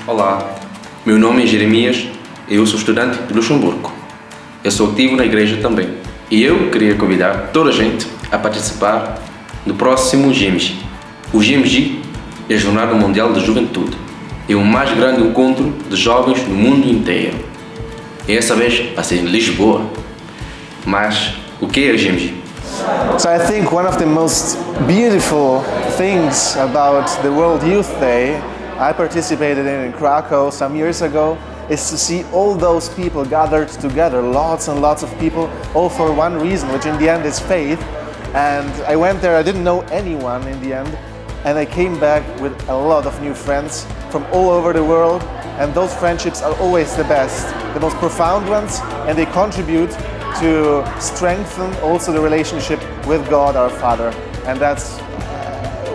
Olá, meu nome é Jeremias e eu sou estudante de Luxemburgo. Eu sou ativo na igreja também. E eu queria convidar toda a gente a participar no próximo GMG. O GMG é a Jornada Mundial da Juventude. É o mais grande encontro de jovens no mundo inteiro. E essa vez vai ser em Lisboa. Mas o que é o GMG? So I think one of the most beautiful things about the World Youth Day I participated in Krakow some years ago is to see all those people gathered together, lots and lots of people, all for one reason, which in the end is faith. And I went there, I didn't know anyone in the end, and I came back with a lot of new friends from all over the world, and those friendships are always the best, the most profound ones, and they contribute to strengthen also the relationship with God our Father, and that's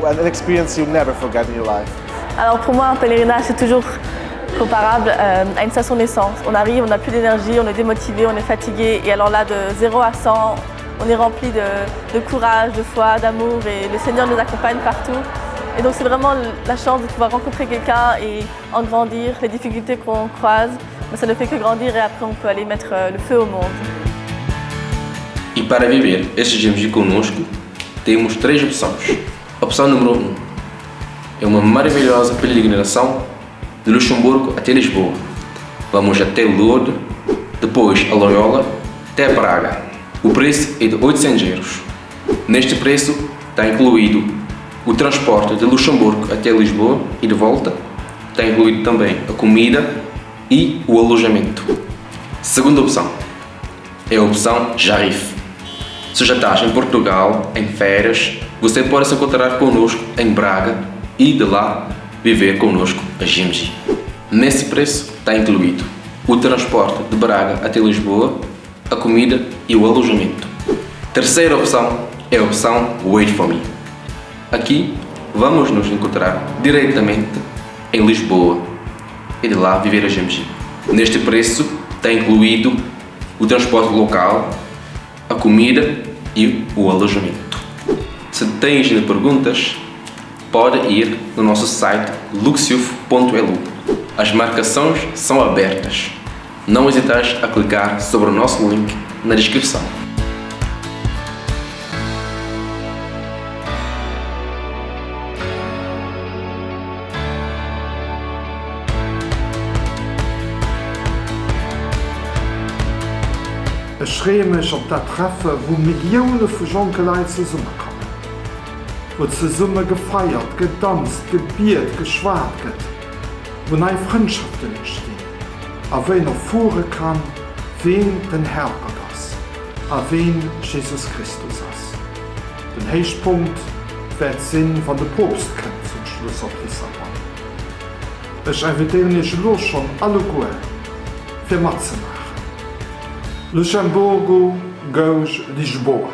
an experience you'll never forget in your life. Alors pour moi, un pèlerinage, c'est toujours comparable à une station d'essence. On arrive, on n'a plus d'énergie, on est démotivé, on est fatigué, et alors là, de 0 à 100, on est rempli de courage, de foi, d'amour, et le Seigneur nous accompagne partout. Et donc c'est vraiment la chance de pouvoir rencontrer quelqu'un et en grandir. Les difficultés qu'on croise, ça ne fait que grandir, et après on peut aller mettre le feu au monde. E para viver este GMG conosco, temos 3 opções. Opção número 1 é uma maravilhosa peregrinação de Luxemburgo até Lisboa. Vamos até Lourdes, depois a Loyola, até Braga. O preço é de 800 euros. Neste preço está incluído o transporte de Luxemburgo até Lisboa e de volta. Está incluído também a comida e o alojamento. Segunda opção é a opção Jarif. Se já estás em Portugal, em férias, você pode se encontrar connosco em Braga e de lá viver connosco a GMG. Nesse preço está incluído o transporte de Braga até Lisboa, a comida e o alojamento. Terceira opção é a opção Wait For Me. Aqui vamos nos encontrar diretamente em Lisboa e de lá viver a GMG. Neste preço está incluído o transporte local, a comida e o alojamento. Se tens perguntas, pode ir no nosso site luxiuf.lu. As marcações são abertas. Não hesites a clicar sobre o nosso link na descrição. Ich freue mich auf das Treffen, wo Millionen von Jonkeleien zusammenkommen. Wo zusammen gefeiert, getanzt, gebiert, geschwärzt wird. Wo neue Freundschaften entstehen. Auf wen erfahren kann, wen den Herr ist. Auf wen Jesus Christus ist. Den Höchstpunkt wird Sinn von der Propst kommt zum Schluss auf Lissabon. Ich invitiere nicht los schon alle gut für mitzumachen. Luxemburgo goes Lisboa.